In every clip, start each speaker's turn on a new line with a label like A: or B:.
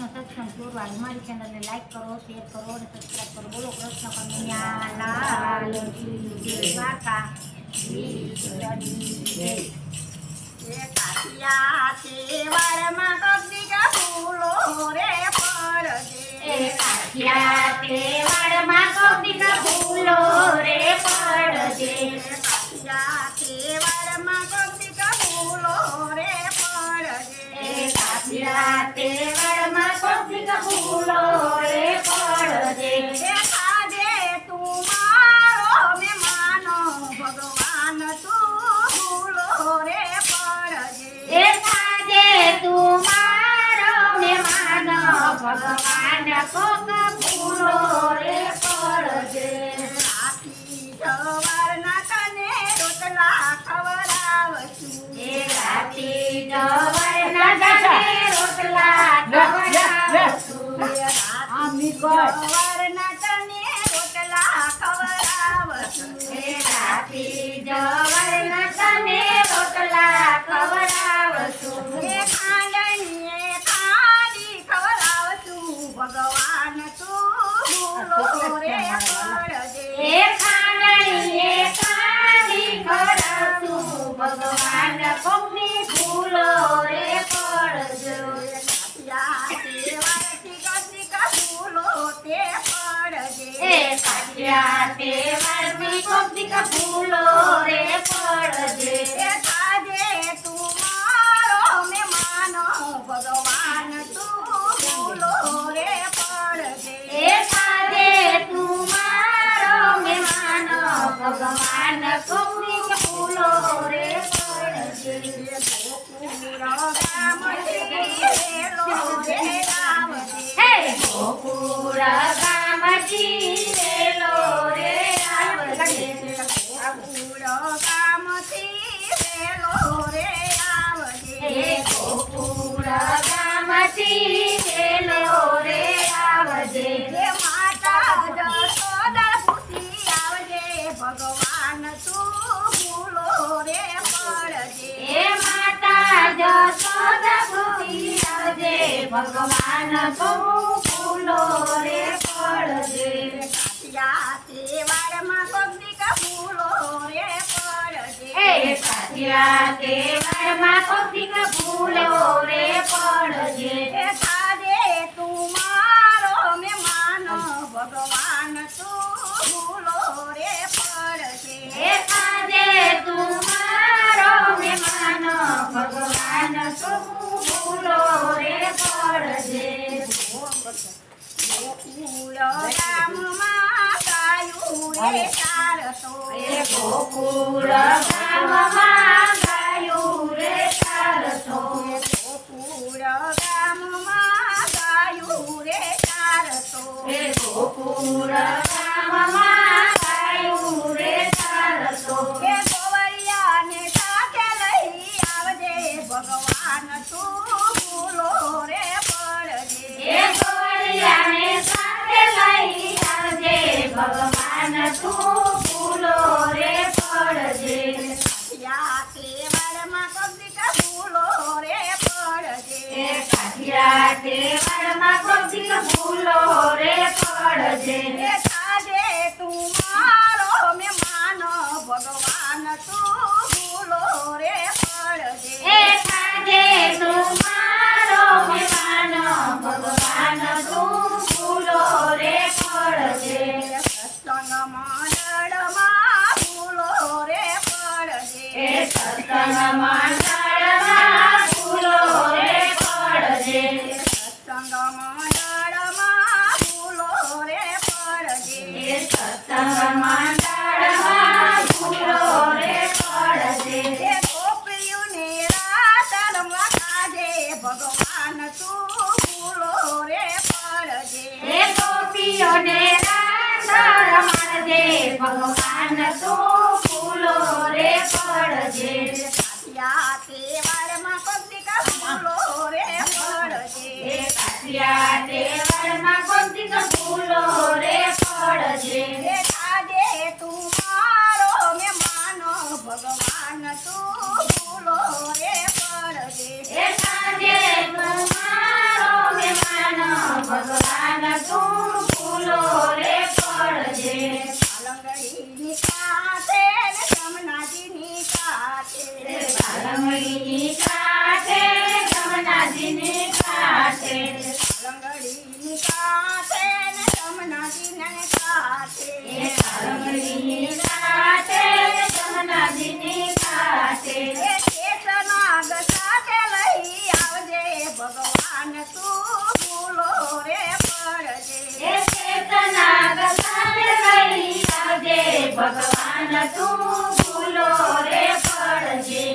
A: કૃષ્ણ સત્સંગ જોડવાનું મારી ચેનલને લાઈક કરો, શેર કરો અને સબસ્ક્રાઈબ કરો. બોલો કૃષ્ણ કનૈયા લાલ કી દ્વારકા કાઠિયા તહેવારમાં કદીક ફૂલો રે પડજે. કાઠિયા તહેવારમાં કદીક ફૂલો રે પડજે. કાઠિયા તહેવારમાં કદીક ફૂલો રે પડજે. કાઠિયા તહેવારમાં કદીક ફૂલો રે પડજે. ખાજે તું મારો મહેમાનો ભગવાન તું ફૂલો રે પડજે. ખાજે તું મારો મહેમાનો ભગવાન કોક ફૂલો રે પડજે. રાતી જવારના તને રોટલા ખવડાવશું. રાતી જવારના તને રોટલા ખવડાવશું. રાતી જવારના તને રોટલા ખવડાવશું. રાતી જવારના તને રોટલા ખવડાવશું. ખાંડણીએ ખાલી ખવડાવશું. ભગવાન તું ફૂલો રે પડજે. ખાંડણીએ ખાલી ખવડાવશું. ભગવાન કોકની ફૂલો રે પડજો. કાઠિયા તહેવારથી કદીક ફૂલો રે પડજે. ખાજે તું મારો મહેમાનો ભગવાન તું ફૂલો રે પડજે. ખાજે તું મારો મહેમાનો ભગવાન કોકની ફૂલો રે પડજે. ગોકુળ ગામથી વેલો રે આવજે. ગોકુળ ગામથી વેલો રે આવજે. ગોકુળ ગામથી વેલો રે આવજે. માતા જશોદા પૂછી આવજે. ભગવાન તું ફૂલો રે પડજે. માતા જશોદા પૂછી આવજે. ભગવાન તું ફૂલો રે પડજે. કાઠિયા તહેવારમાં કદીક ફૂલો રે પડજે. કાઠિયા તહેવારમાં કદીક ફૂલો રે પડજે. ખાજે તું મારો મહેમાનો ભગવાન તું ફૂલો રે પડજે. ખાજે તું મારો મહેમાનો ભગવાન તું ફૂલો રે પડજે. ગોકુળ ગામમાં ગાયું રે ચારસો. ગોકુળ ગામમાં ગાયું રે ચારસો. ગોકુળ ગામમાં ગાયું રે ચારસો. ગોકુળ ગામમાં ગાયું રે ચારસો. ગોવળિયાને સાથે લઈ આવજે. ભગવાન તું ફૂલો રે પડજે. ગોવળિયાને સાથે લઈ આવજે. ભગવાન તું ફૂલો રે પડજે. કાઠિયા તહેવારમાં કદીક ફૂલો રે પડજે. કાઠિયા તહેવારમાં કદીક ફૂલો રે પડજે. ખાજે તું મારો મહેમાનો ભગવાન તું ફૂલો રે પડજે. ખાજે તું મારો મહેમાનો ભગવાન તું ફૂલો રે પડજે. સત્સંગ મંડળમાં ફૂલો રે પડજે. સત્સંગ મંડળમાં ફૂલો રે પડજે. સત્સંગ મંડળમાં ફૂલો રે પડજે. સત્સંગ મંડળમાં ફૂલો રે પડજે. ગોપીઓને રાત રમવા ખાજે. ભગવાન તું ફૂલો રે પડજે. ગોપીઓને રાત રમાડજે. ભગવાન તું ફૂલો રે પડજે. કાઠિયા તહેવારમાં કદીક ફૂલો રે પડજે. કાઠિયા તહેવારમાં કદીક ફૂલો રે પડજે. ખાજે તું મારો મહેમાનો ભગવાન તું ફૂલો રે પડજે. ખાજે તું મારો મહેમાનો
B: કાંઠે
A: લંગડીની કાંઠે ને જમનાજીને કાંઠે
B: લંગડીની કાંઠે જમનાજીની કાંઠે
A: એ કેસનાગ સાથે લઈ આવજે ભગવાન તું ભૂલો રે પડજે
B: ચેતના ગસાને લઈ આવજે ભગવાન તું ભૂલો રે પડજે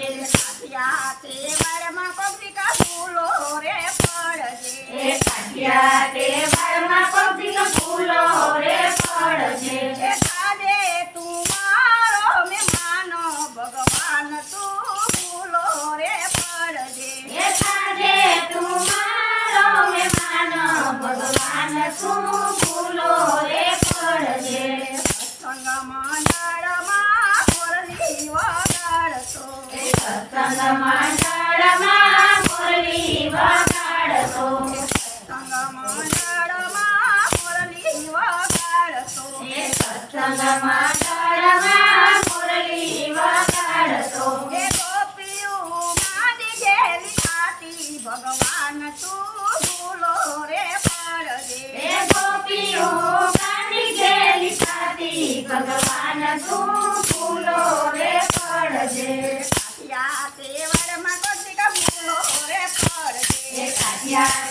A: કાઠિયા તહેવારમાં કોકિક ભૂલો રે પડજે
B: કાઠિયા તહેવારમાં કોકિક ભૂલો રે પડજે
A: એ સાજે તું મારો મહેમાન ભગવાન તું ભૂલો રે પડજે
B: સાંજે તું મારો મહેમાન ભગવાન તું ભૂલો રે પડજે
A: સત્સંગ મંડળમાં મુરલી વગાડતો
B: સત્સંગ મંડળમાં મુરલી વગાડતો
A: સત્સંગ મંડળમાં મુરલી વગાડતો
B: સત્સંગ મંડળમાં મુરલી વગાડતો
A: એ ગોપીઓ માંડી ગયેલી ખાતી ભગવાન તું ભૂલો રે પડજે
B: ગોપીઓ ગાંડી ગયેલી સાથી ભગવાન તું ભૂલો રે પડજે
A: કાઠિયા તહેવારમાં કોકિક ભૂલો રે પડજે
B: કાઠિયા